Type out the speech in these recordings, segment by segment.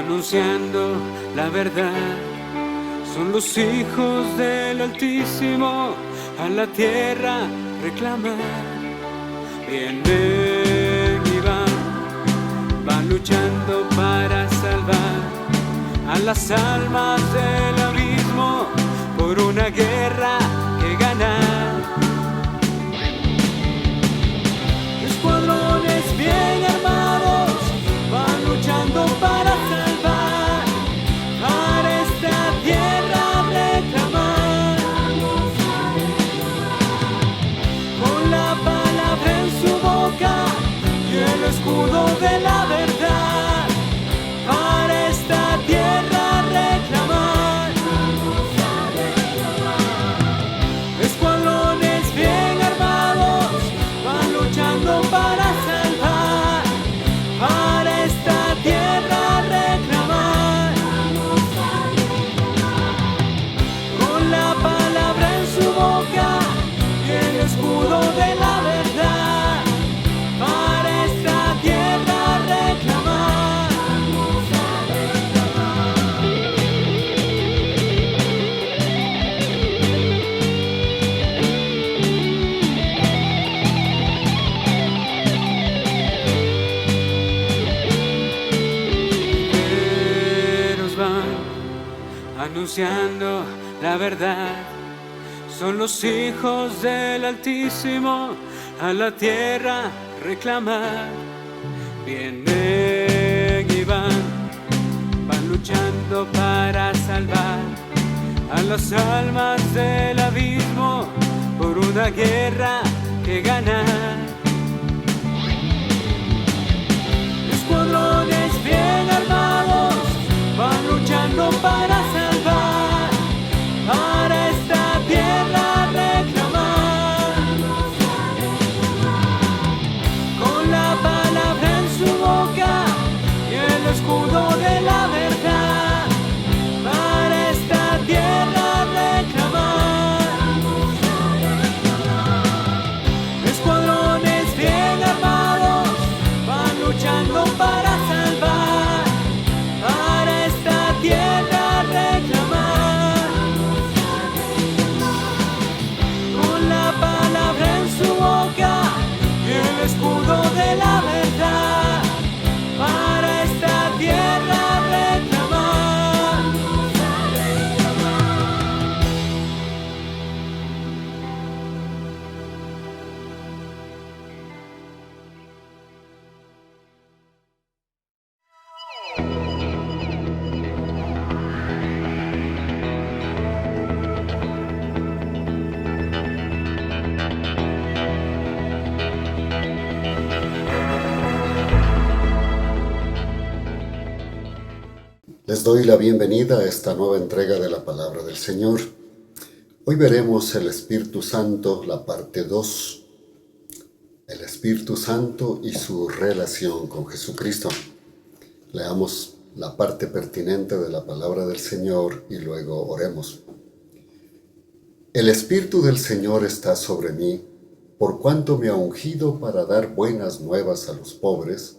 anunciando la verdad. Son los hijos del Altísimo, a la tierra reclamar. Vienen y van luchando para salvar a las almas del abismo, por una guerra que ganar. Escuadrones bien armados van luchando para salvar, para esta tierra reclamar. Con la palabra en su boca y el escudo de la verdad, para esta tierra reclamar. Escuadrones bien armados van luchando para salvar, para esta tierra reclamar. Con la palabra en su boca y el escudo de la verdad, para esta tierra reclamar. Guerreros van anunciando la verdad. Son los hijos del Altísimo, a la tierra reclamar. Vienen y van luchando para salvar a las almas del abismo, por una guerra que ganar. Escuadrones bien armados van luchando para salvar, para esta tierra reclamar. Con la palabra en su boca y el escudo de la verdad, para esta tierra reclamar. Escuadrones bien armados van luchando para salvar, para esta tierra reclamar. Con la palabra en su boca y el escudo de la verdad, para esta tierra reclamar. Les doy la bienvenida a esta nueva entrega de la Palabra del Señor. Hoy veremos el Espíritu Santo, la parte 2. El Espíritu Santo y su relación con Jesucristo. Leamos la parte pertinente de la Palabra del Señor y luego oremos. El Espíritu del Señor está sobre mí, por cuanto me ha ungido para dar buenas nuevas a los pobres.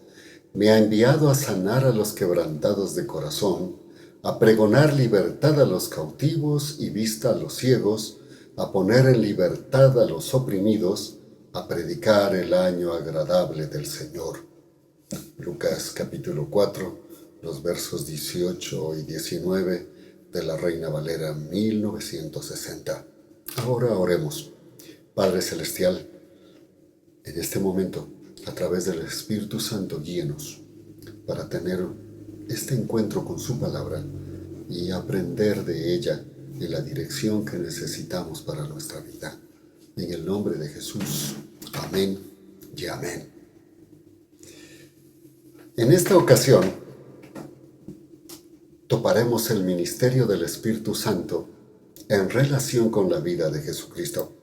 Me ha enviado a sanar a los quebrantados de corazón, a pregonar libertad a los cautivos y vista a los ciegos, a poner en libertad a los oprimidos, a predicar el año agradable del Señor. Lucas capítulo 4, los versos 18 y 19 de la Reina Valera 1960. Ahora oremos. Padre Celestial, en este momento, a través del Espíritu Santo, guíenos para tener este encuentro con su palabra y aprender de ella en la dirección que necesitamos para nuestra vida. En el nombre de Jesús. Amén y amén. En esta ocasión, toparemos el ministerio del Espíritu Santo en relación con la vida de Jesucristo.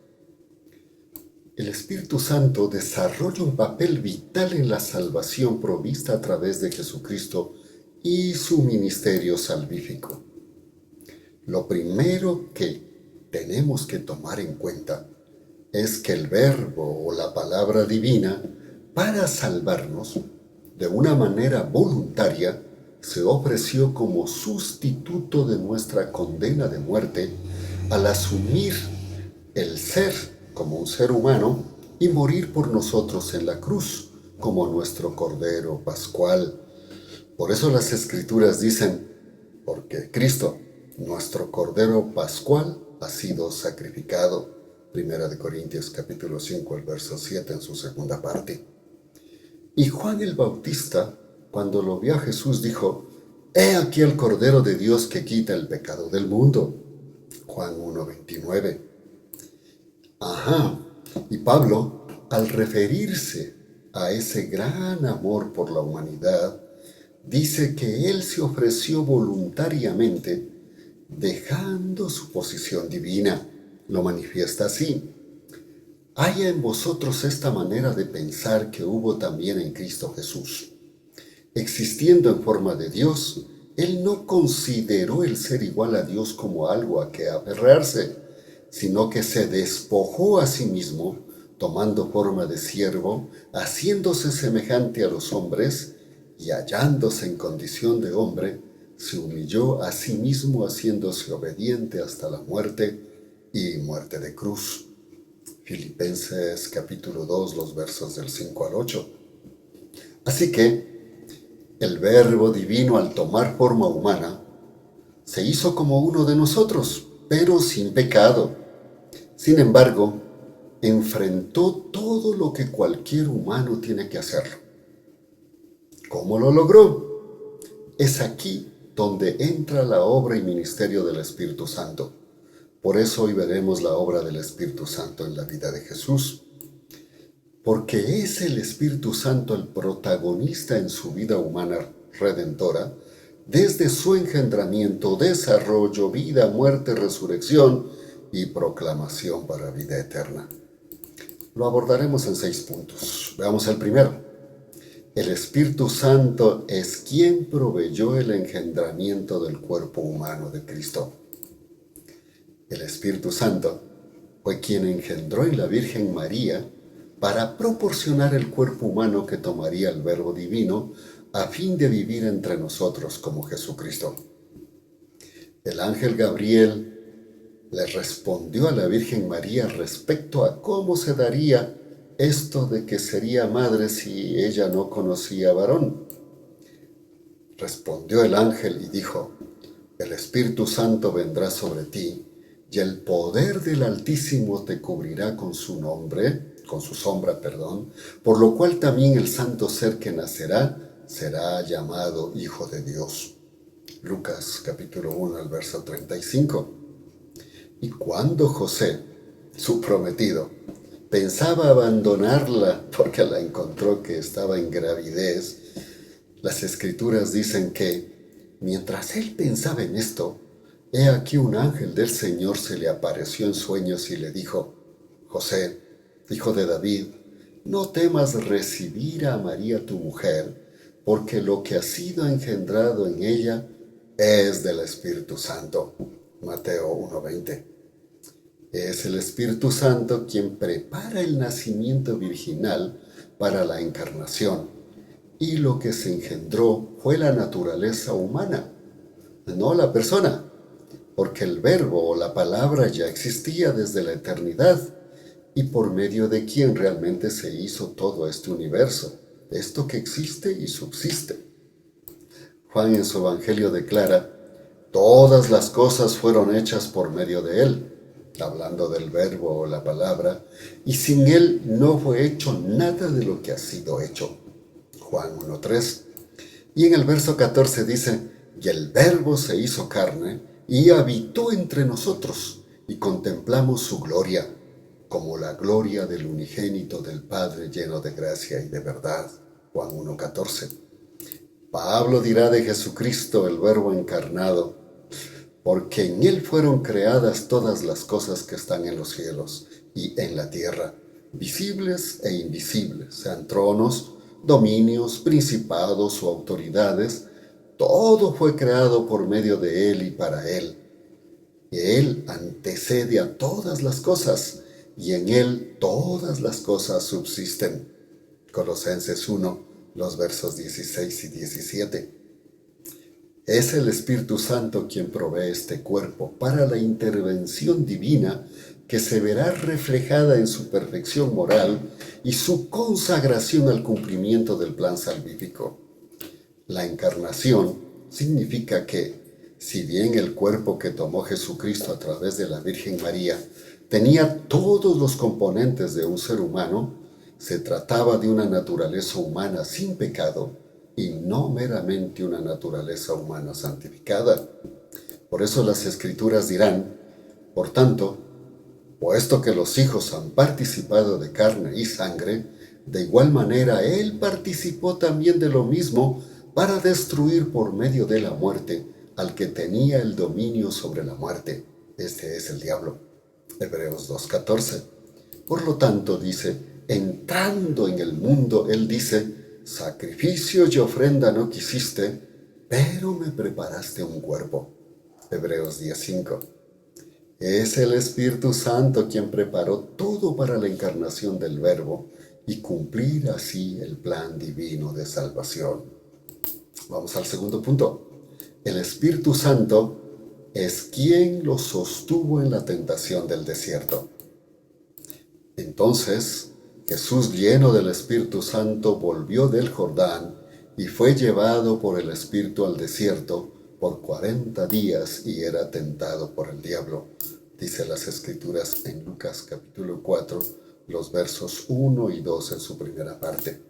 El Espíritu Santo desarrolla un papel vital en la salvación provista a través de Jesucristo y su ministerio salvífico. Lo primero que tenemos que tomar en cuenta es que el Verbo o la palabra divina, para salvarnos de una manera voluntaria, se ofreció como sustituto de nuestra condena de muerte al asumir el ser como un ser humano y morir por nosotros en la cruz como nuestro Cordero Pascual. Por eso las Escrituras dicen, porque Cristo, nuestro Cordero Pascual, ha sido sacrificado. 1 Corintios capítulo 5, el verso 7 en su segunda parte. Y Juan el Bautista, cuando lo vio a Jesús, dijo, «He aquí el Cordero de Dios que quita el pecado del mundo». Juan 1:29. Y Pablo, al referirse a ese gran amor por la humanidad, dice que él se ofreció voluntariamente, dejando su posición divina. Lo manifiesta así: «Haya en vosotros esta manera de pensar que hubo también en Cristo Jesús. Existiendo en forma de Dios, él no consideró el ser igual a Dios como algo a que aferrarse, sino que se despojó a sí mismo, tomando forma de siervo, haciéndose semejante a los hombres, y hallándose en condición de hombre, se humilló a sí mismo, haciéndose obediente hasta la muerte y muerte de cruz». Filipenses capítulo 2, los versos del 5 al 8. Así que el Verbo divino, al tomar forma humana, se hizo como uno de nosotros, pero sin pecado. Sin embargo, enfrentó todo lo que cualquier humano tiene que hacerlo. ¿Cómo lo logró? Es aquí donde entra la obra y ministerio del Espíritu Santo. Por eso hoy veremos la obra del Espíritu Santo en la vida de Jesús. Porque es el Espíritu Santo el protagonista en su vida humana redentora, desde su engendramiento, desarrollo, vida, muerte, resurrección y proclamación para vida eterna. Lo abordaremos en 6 puntos. Veamos el primero. El Espíritu Santo es quien proveyó el engendramiento del cuerpo humano de Cristo. El Espíritu Santo fue quien engendró en la Virgen María para proporcionar el cuerpo humano que tomaría el Verbo divino a fin de vivir entre nosotros como Jesucristo. El ángel Gabriel le respondió a la Virgen María respecto a cómo se daría esto de que sería madre si ella no conocía varón. Respondió el ángel y dijo: «El Espíritu Santo vendrá sobre ti, y el poder del Altísimo te cubrirá con su sombra, por lo cual también el santo ser que nacerá será llamado Hijo de Dios». Lucas capítulo 1, al verso 35. Y cuando José, su prometido, pensaba abandonarla porque la encontró que estaba en gravidez, las Escrituras dicen que, mientras él pensaba en esto, he aquí un ángel del Señor se le apareció en sueños y le dijo: «José, hijo de David, no temas recibir a María tu mujer, porque lo que ha sido engendrado en ella es del Espíritu Santo». Mateo 1:20. Es el Espíritu Santo quien prepara el nacimiento virginal para la encarnación, y lo que se engendró fue la naturaleza humana, no la persona, porque el Verbo o la palabra ya existía desde la eternidad, y por medio de quien realmente se hizo todo este universo, esto que existe y subsiste. Juan en su Evangelio declara: «Todas las cosas fueron hechas por medio de él», hablando del Verbo o la palabra, «y sin él no fue hecho nada de lo que ha sido hecho». Juan 1:3. Y en el verso 14 dice: «Y el Verbo se hizo carne y habitó entre nosotros, y contemplamos su gloria, como la gloria del unigénito del Padre, lleno de gracia y de verdad». Juan 1:14. Pablo dirá de Jesucristo, el Verbo encarnado: «Porque en él fueron creadas todas las cosas que están en los cielos y en la tierra, visibles e invisibles, sean tronos, dominios, principados o autoridades. Todo fue creado por medio de él y para él. Y él antecede a todas las cosas, y en él todas las cosas subsisten». Colosenses 1, los versos 16 y 17. Es el Espíritu Santo quien provee este cuerpo para la intervención divina que se verá reflejada en su perfección moral y su consagración al cumplimiento del plan salvífico. La encarnación significa que, si bien el cuerpo que tomó Jesucristo a través de la Virgen María tenía todos los componentes de un ser humano, se trataba de una naturaleza humana sin pecado y no meramente una naturaleza humana santificada. Por eso las Escrituras dirán, por tanto, puesto que los hijos han participado de carne y sangre, de igual manera Él participó también de lo mismo para destruir por medio de la muerte al que tenía el dominio sobre la muerte. Este es el diablo. Hebreos 2:14. Por lo tanto, dice, entrando en el mundo, Él dice, sacrificio y ofrenda no quisiste, pero me preparaste un cuerpo. Hebreos 10:5. Es el Espíritu Santo quien preparó todo para la encarnación del Verbo y cumplir así el plan divino de salvación. Vamos al segundo punto. El Espíritu Santo es quien lo sostuvo en la tentación del desierto. Entonces, Jesús, lleno del Espíritu Santo, volvió del Jordán y fue llevado por el Espíritu al desierto por 40 días y era tentado por el diablo. Dice las Escrituras en Lucas capítulo 4, los versos 1 y 2 en su primera parte.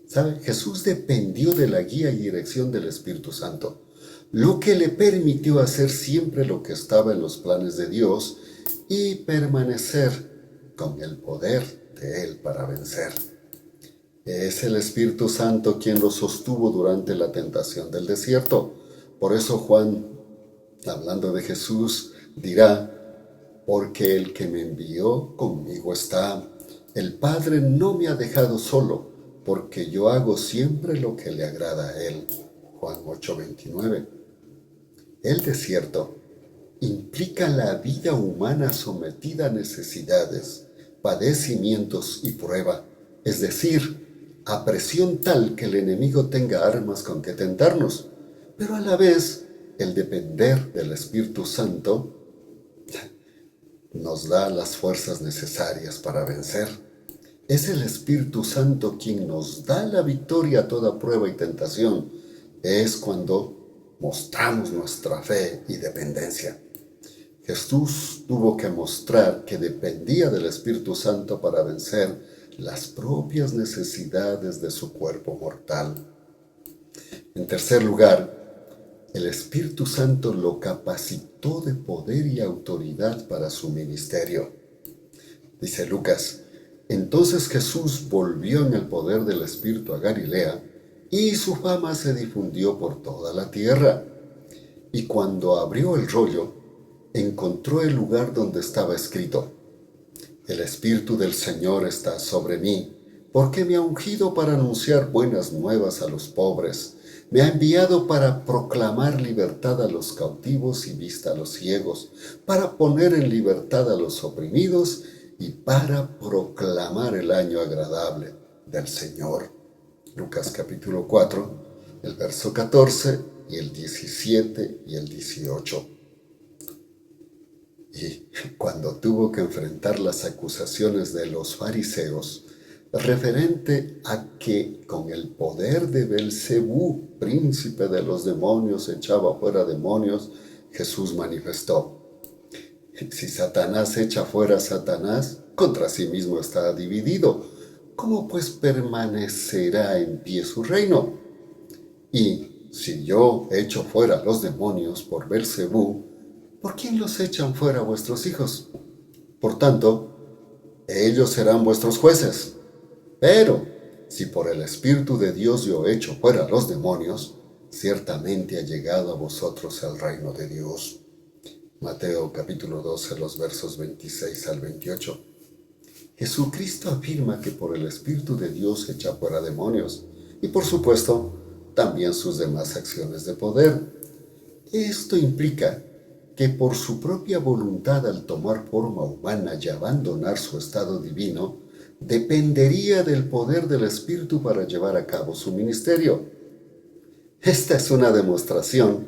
¿Sabe? Jesús dependió de la guía y dirección del Espíritu Santo, lo que le permitió hacer siempre lo que estaba en los planes de Dios y permanecer con el poder de Él para vencer. Es el Espíritu Santo quien lo sostuvo durante la tentación del desierto. Por eso Juan, hablando de Jesús, dirá, porque el que me envió conmigo está. El Padre no me ha dejado solo, porque yo hago siempre lo que le agrada a Él. Juan 8:29. El desierto implica la vida humana sometida a necesidades, padecimientos y prueba, es decir, a presión tal que el enemigo tenga armas con que tentarnos, pero a la vez el depender del Espíritu Santo nos da las fuerzas necesarias para vencer. Es el Espíritu Santo quien nos da la victoria a toda prueba y tentación. Es cuando mostramos nuestra fe y dependencia. Jesús tuvo que mostrar que dependía del Espíritu Santo para vencer las propias necesidades de su cuerpo mortal. En tercer lugar, el Espíritu Santo lo capacitó de poder y autoridad para su ministerio. Dice Lucas, entonces Jesús volvió en el poder del Espíritu a Galilea y su fama se difundió por toda la tierra. Y cuando abrió el rollo, encontró el lugar donde estaba escrito, el Espíritu del Señor está sobre mí, porque me ha ungido para anunciar buenas nuevas a los pobres, me ha enviado para proclamar libertad a los cautivos y vista a los ciegos, para poner en libertad a los oprimidos y para proclamar el año agradable del Señor. Lucas capítulo 4, el verso 14 y el 17 y el 18. Y cuando tuvo que enfrentar las acusaciones de los fariseos, referente a que con el poder de Belcebú, príncipe de los demonios, echaba fuera demonios, Jesús manifestó, si Satanás echa fuera a Satanás, contra sí mismo está dividido. ¿Cómo pues permanecerá en pie su reino? Y si yo echo fuera los demonios por Belcebú, ¿por quién los echan fuera vuestros hijos? Por tanto, ellos serán vuestros jueces. Pero, si por el Espíritu de Dios yo echo fuera los demonios, ciertamente ha llegado a vosotros el reino de Dios. Mateo capítulo 12, los versos 26 al 28. Jesucristo afirma que por el Espíritu de Dios echa fuera demonios, y por supuesto, también sus demás acciones de poder. Esto implica que por su propia voluntad al tomar forma humana y abandonar su estado divino, dependería del poder del Espíritu para llevar a cabo su ministerio. Esta es una demostración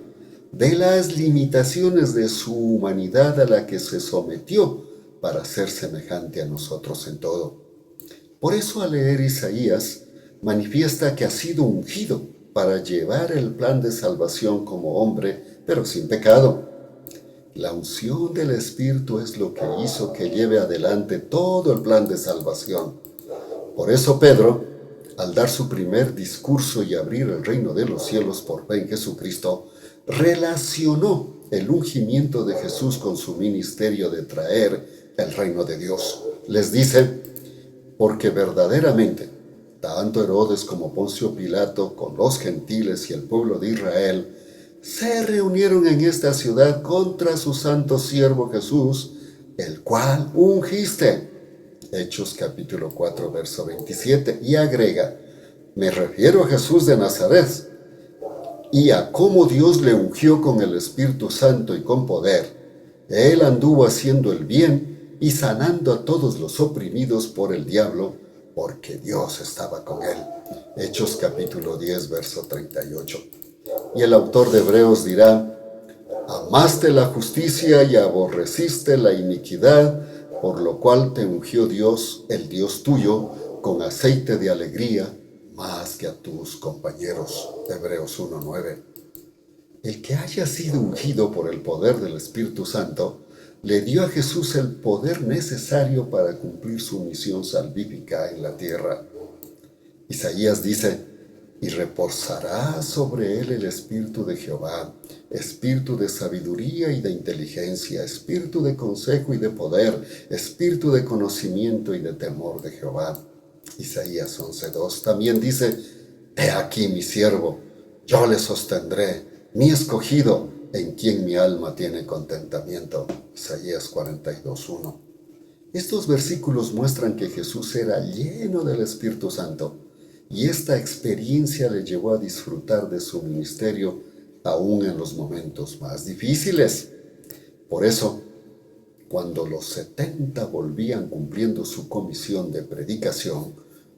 de las limitaciones de su humanidad a la que se sometió para ser semejante a nosotros en todo. Por eso, al leer Isaías, manifiesta que ha sido ungido para llevar el plan de salvación como hombre, pero sin pecado. La unción del Espíritu es lo que hizo que lleve adelante todo el plan de salvación. Por eso Pedro, al dar su primer discurso y abrir el reino de los cielos por fe en Jesucristo, relacionó el ungimiento de Jesús con su ministerio de traer el reino de Dios. Les dice: porque verdaderamente, tanto Herodes como Poncio Pilato, con los gentiles y el pueblo de Israel, se reunieron en esta ciudad contra su santo siervo Jesús, el cual ungiste. Hechos capítulo 4, verso 27, y agrega: me refiero a Jesús de Nazaret, y a cómo Dios le ungió con el Espíritu Santo y con poder. Él anduvo haciendo el bien y sanando a todos los oprimidos por el diablo, porque Dios estaba con él. Hechos capítulo 10, verso 38. Y el autor de Hebreos dirá: amaste la justicia y aborreciste la iniquidad, por lo cual te ungió Dios, el Dios tuyo, con aceite de alegría, más que a tus compañeros. Hebreos 1:9. El que haya sido ungido por el poder del Espíritu Santo le dio a Jesús el poder necesario para cumplir su misión salvífica en la tierra. Isaías dice: y reposará sobre él el Espíritu de Jehová, Espíritu de sabiduría y de inteligencia, Espíritu de consejo y de poder, Espíritu de conocimiento y de temor de Jehová. Isaías 11:2 también dice: he aquí mi siervo, yo le sostendré, mi escogido, en quien mi alma tiene contentamiento. Isaías 42:1. Estos versículos muestran que Jesús era lleno del Espíritu Santo, y esta experiencia le llevó a disfrutar de su ministerio aún en los momentos más difíciles. Por eso, cuando los 70 volvían cumpliendo su comisión de predicación,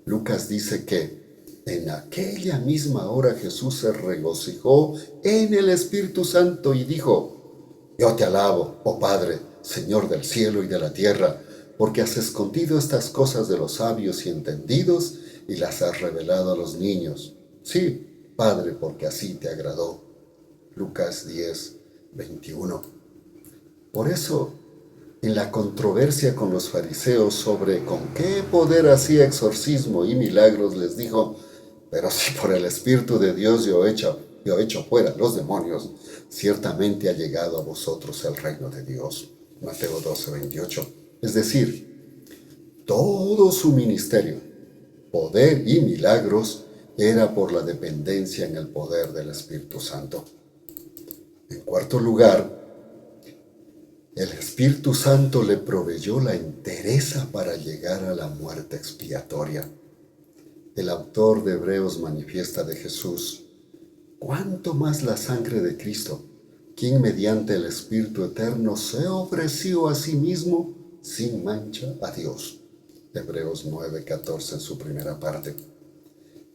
Lucas dice que en aquella misma hora Jesús se regocijó en el Espíritu Santo y dijo: yo te alabo, oh Padre, Señor del cielo y de la tierra, porque has escondido estas cosas de los sabios y entendidos y las has revelado a los niños. Sí, Padre, porque así te agradó. Lucas 10:21. Por eso, en la controversia con los fariseos sobre con qué poder hacía exorcismo y milagros, les dijo: pero si por el Espíritu de Dios yo he hecho fuera los demonios, ciertamente ha llegado a vosotros el reino de Dios. Mateo 12:28. Es decir, todo su ministerio, poder y milagros, era por la dependencia en el poder del Espíritu Santo. En cuarto lugar, el Espíritu Santo le proveyó la entereza para llegar a la muerte expiatoria. El autor de Hebreos manifiesta de Jesús: cuánto más la sangre de Cristo, quien mediante el Espíritu Eterno se ofreció a sí mismo sin mancha a Dios. Hebreos 9:14 en su primera parte.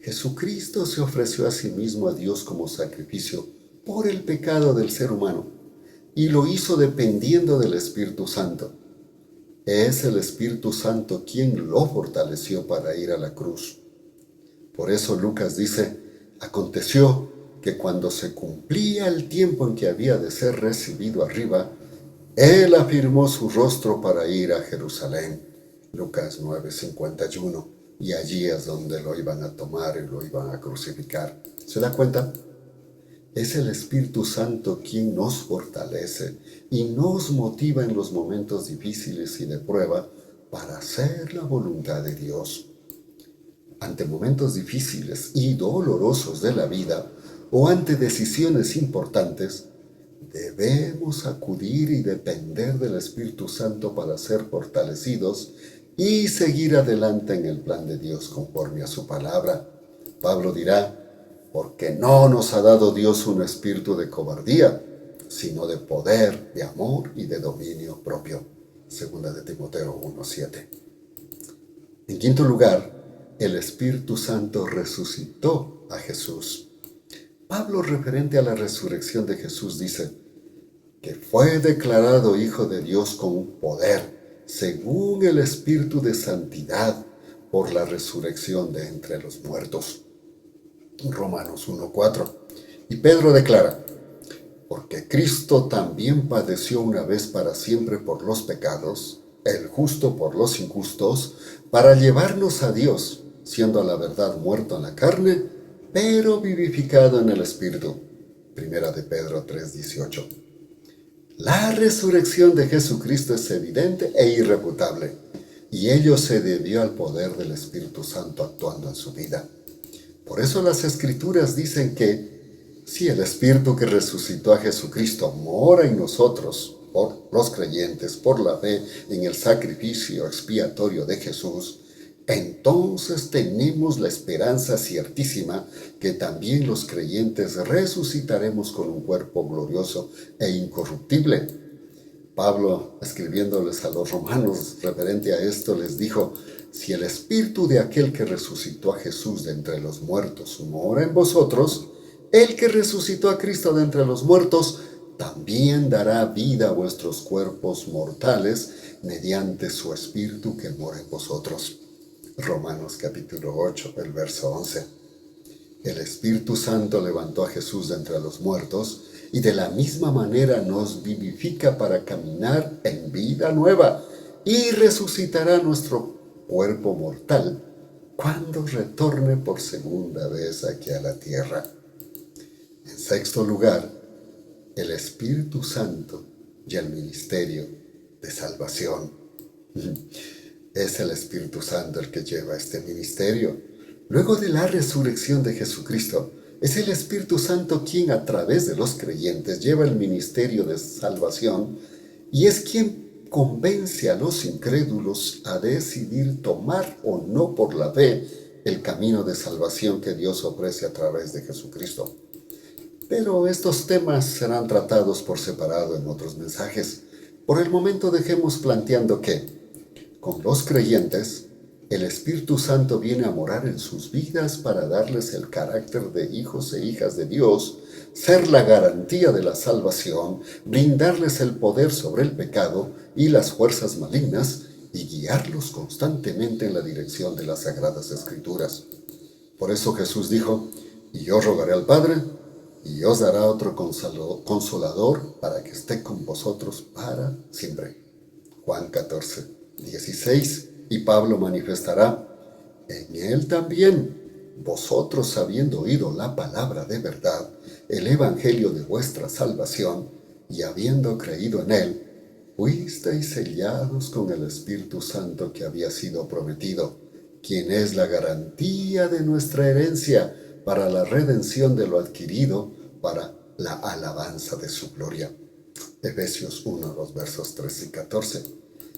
Jesucristo se ofreció a sí mismo a Dios como sacrificio por el pecado del ser humano, y lo hizo dependiendo del Espíritu Santo. Es el Espíritu Santo quien lo fortaleció para ir a la cruz. Por eso Lucas dice: aconteció que cuando se cumplía el tiempo en que había de ser recibido arriba, él afirmó su rostro para ir a Jerusalén. Lucas 9:51. Y allí es donde lo iban a tomar y lo iban a crucificar. ¿Se da cuenta? Es el Espíritu Santo quien nos fortalece y nos motiva en los momentos difíciles y de prueba para hacer la voluntad de Dios. Ante momentos difíciles y dolorosos de la vida o ante decisiones importantes, debemos acudir y depender del Espíritu Santo para ser fortalecidos y seguir adelante en el plan de Dios conforme a su palabra. Pablo dirá: porque no nos ha dado Dios un espíritu de cobardía, sino de poder, de amor y de dominio propio. Segunda de Timoteo 1:7. En quinto lugar, el Espíritu Santo resucitó a Jesús. Pablo, referente a la resurrección de Jesús, dice que fue declarado Hijo de Dios con poder, según el Espíritu de Santidad, por la resurrección de entre los muertos. Romanos 1:4. Y Pedro declara, porque Cristo también padeció una vez para siempre por los pecados, el justo por los injustos, para llevarnos a Dios, siendo a la verdad muerto en la carne, pero vivificado en el Espíritu. Primera de Pedro 3:18. La resurrección de Jesucristo es evidente e irrefutable, y ello se debió al poder del Espíritu Santo actuando en su vida. Por eso las Escrituras dicen que si el Espíritu que resucitó a Jesucristo mora en nosotros, por los creyentes, por la fe en el sacrificio expiatorio de Jesús, entonces tenemos la esperanza ciertísima que también los creyentes resucitaremos con un cuerpo glorioso e incorruptible. Pablo, escribiéndoles a los romanos referente a esto, les dijo, si el espíritu de aquel que resucitó a Jesús de entre los muertos mora en vosotros, el que resucitó a Cristo de entre los muertos también dará vida a vuestros cuerpos mortales mediante su espíritu que mora en vosotros. Romanos capítulo 8, el verso 11. El Espíritu Santo levantó a Jesús de entre los muertos y de la misma manera nos vivifica para caminar en vida nueva y resucitará nuestro cuerpo mortal cuando retorne por segunda vez aquí a la tierra. En sexto lugar, el Espíritu Santo y el ministerio de salvación. Es el Espíritu Santo el que lleva este ministerio. Luego de la resurrección de Jesucristo, es el Espíritu Santo quien a través de los creyentes lleva el ministerio de salvación y es quien convence a los incrédulos a decidir tomar o no por la fe el camino de salvación que Dios ofrece a través de Jesucristo. Pero estos temas serán tratados por separado en otros mensajes. Por el momento dejemos planteando que con los creyentes, el Espíritu Santo viene a morar en sus vidas para darles el carácter de hijos e hijas de Dios, ser la garantía de la salvación, brindarles el poder sobre el pecado y las fuerzas malignas y guiarlos constantemente en la dirección de las Sagradas Escrituras. Por eso Jesús dijo, y yo rogaré al Padre, y os dará otro consolador para que esté con vosotros para siempre. Juan 14:16. Y Pablo manifestará, en él también, vosotros habiendo oído la palabra de verdad, el evangelio de vuestra salvación, y habiendo creído en él, fuisteis sellados con el Espíritu Santo que había sido prometido, quien es la garantía de nuestra herencia para la redención de lo adquirido, para la alabanza de su gloria. Efesios 1, los versos 13 y 14.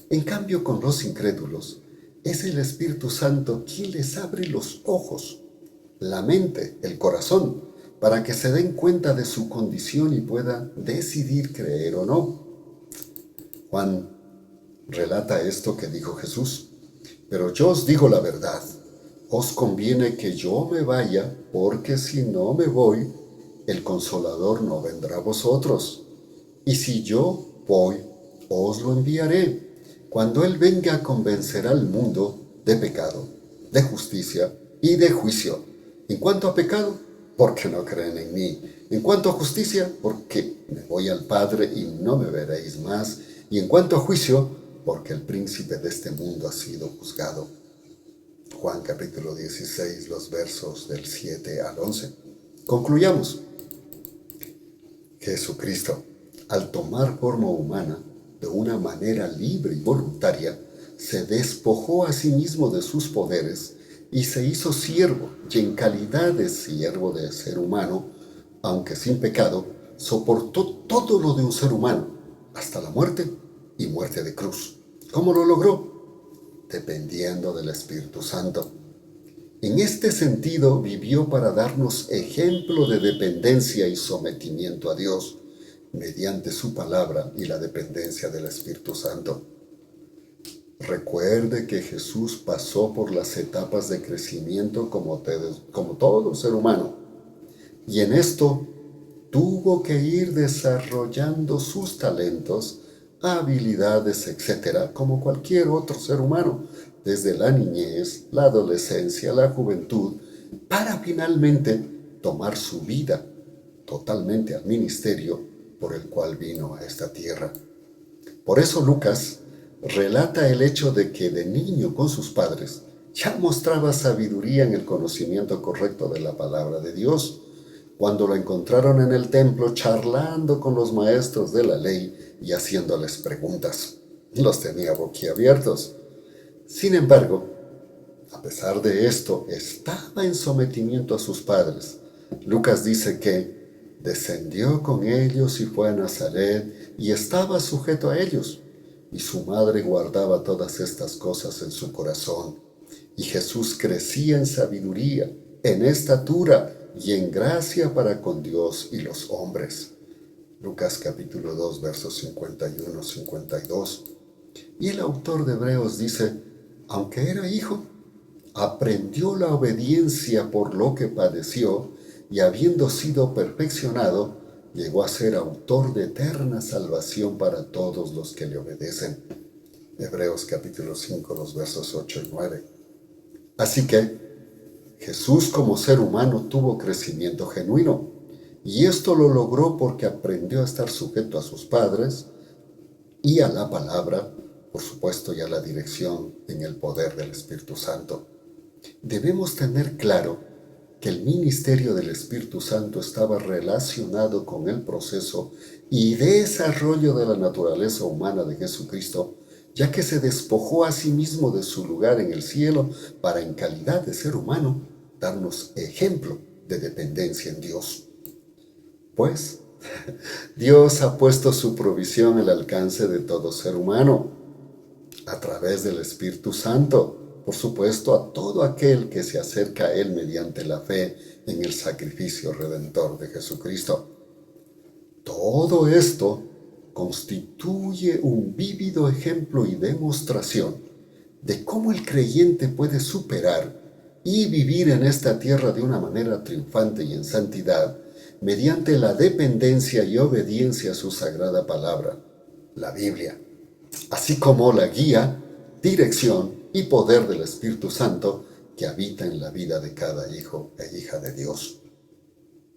En cambio, con los incrédulos, es el Espíritu Santo quien les abre los ojos, la mente, el corazón, para que se den cuenta de su condición y puedan decidir creer o no. Juan relata esto que dijo Jesús, pero yo os digo la verdad, os conviene que yo me vaya, porque si no me voy, el Consolador no vendrá a vosotros. Y si yo voy, os lo enviaré. Cuando Él venga, convencerá al mundo de pecado, de justicia y de juicio. En cuanto a pecado, porque no creen en mí. En cuanto a justicia, porque me voy al Padre y no me veréis más. Y en cuanto a juicio, porque el príncipe de este mundo ha sido juzgado. Juan capítulo 16, los versos del 7 al 11. Concluyamos. Jesucristo, al tomar forma humana, de una manera libre y voluntaria, se despojó a sí mismo de sus poderes y se hizo siervo, y en calidad de siervo de ser humano, aunque sin pecado, soportó todo lo de un ser humano, hasta la muerte y muerte de cruz. ¿Cómo lo logró? Dependiendo del Espíritu Santo. En este sentido, vivió para darnos ejemplo de dependencia y sometimiento a Dios, mediante su palabra y la dependencia del Espíritu Santo. Recuerde que Jesús pasó por las etapas de crecimiento como todo ser humano, y en esto tuvo que ir desarrollando sus talentos, habilidades, etcétera, como cualquier otro ser humano, desde la niñez, la adolescencia, la juventud, para finalmente tomar su vida totalmente al ministerio por el cual vino a esta tierra. Por eso Lucas relata el hecho de que de niño con sus padres ya mostraba sabiduría en el conocimiento correcto de la palabra de Dios, cuando lo encontraron en el templo charlando con los maestros de la ley y haciéndoles preguntas. Los tenía boquiabiertos. Sin embargo, a pesar de esto, estaba en sometimiento a sus padres. Lucas dice que descendió con ellos y fue a Nazaret y estaba sujeto a ellos. Y su madre guardaba todas estas cosas en su corazón. Y Jesús crecía en sabiduría, en estatura y en gracia para con Dios y los hombres. Lucas capítulo 2, versos 51-52. Y el autor de Hebreos dice, aunque era hijo, aprendió la obediencia por lo que padeció, y habiendo sido perfeccionado, llegó a ser autor de eterna salvación para todos los que le obedecen. Hebreos capítulo 5, los versos 8 y 9. Así que Jesús como ser humano tuvo crecimiento genuino, y esto lo logró porque aprendió a estar sujeto a sus padres y a la palabra, por supuesto, y a la dirección en el poder del Espíritu Santo. Debemos tener claro que el ministerio del Espíritu Santo estaba relacionado con el proceso y desarrollo de la naturaleza humana de Jesucristo, ya que se despojó a sí mismo de su lugar en el cielo para, en calidad de ser humano, darnos ejemplo de dependencia en Dios. Pues, Dios ha puesto su provisión al alcance de todo ser humano, a través del Espíritu Santo, por supuesto, a todo aquel que se acerca a Él mediante la fe en el sacrificio redentor de Jesucristo. Todo esto constituye un vívido ejemplo y demostración de cómo el creyente puede superar y vivir en esta tierra de una manera triunfante y en santidad, mediante la dependencia y obediencia a su sagrada palabra, la Biblia, así como la guía, dirección y poder del Espíritu Santo que habita en la vida de cada hijo e hija de Dios.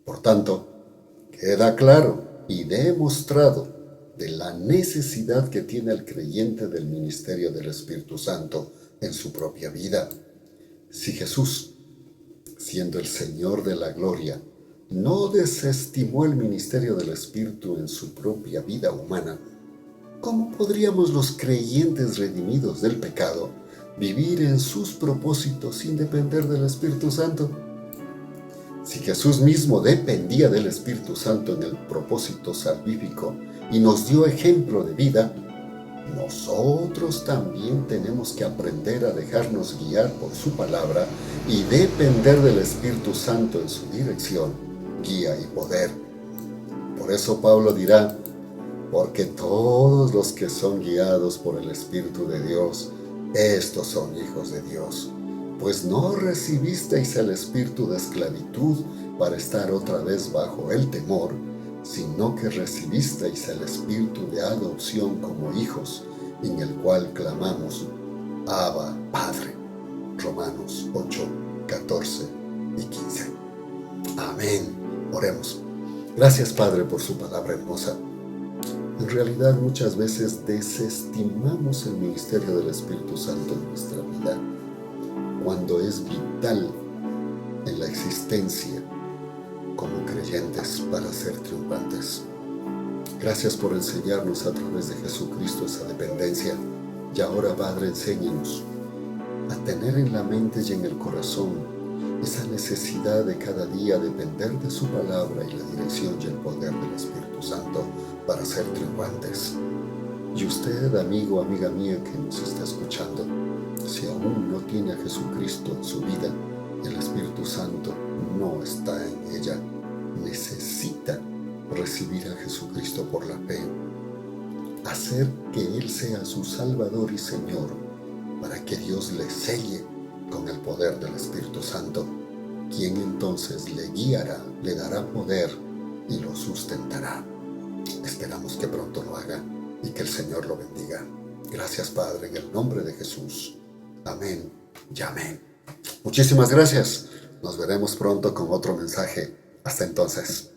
Por tanto, queda claro y demostrado de la necesidad que tiene el creyente del ministerio del Espíritu Santo en su propia vida. Si Jesús, siendo el Señor de la gloria, no desestimó el ministerio del Espíritu en su propia vida humana, ¿cómo podríamos los creyentes redimidos del pecado vivir en sus propósitos sin depender del Espíritu Santo? Si Jesús mismo dependía del Espíritu Santo en el propósito salvífico y nos dio ejemplo de vida, nosotros también tenemos que aprender a dejarnos guiar por su palabra y depender del Espíritu Santo en su dirección, guía y poder. Por eso Pablo dirá, porque todos los que son guiados por el Espíritu de Dios, estos son hijos de Dios. Pues no recibisteis el espíritu de esclavitud para estar otra vez bajo el temor, sino que recibisteis el espíritu de adopción como hijos, en el cual clamamos, Abba, Padre. Romanos 8, 14 y 15. Amén. Oremos. Gracias, Padre, por su palabra hermosa. En realidad, muchas veces desestimamos el ministerio del Espíritu Santo en nuestra vida, cuando es vital en la existencia como creyentes para ser triunfantes. Gracias por enseñarnos a través de Jesucristo esa dependencia. Y ahora, Padre, enséñanos a tener en la mente y en el corazón esa necesidad de cada día depender de su palabra y la dirección y el poder del Espíritu Santo para ser triunfantes. Y usted, amigo, amiga mía que nos está escuchando, si aún no tiene a Jesucristo en su vida, el Espíritu Santo no está en ella, necesita recibir a Jesucristo por la fe, hacer que Él sea su Salvador y Señor, para que Dios le selle con el poder del Espíritu Santo, quien entonces le guiará, le dará poder y lo sustentará. Esperamos que pronto lo haga y que el Señor lo bendiga. Gracias, Padre, en el nombre de Jesús. Amén y amén. Muchísimas gracias. Nos veremos pronto con otro mensaje. Hasta entonces.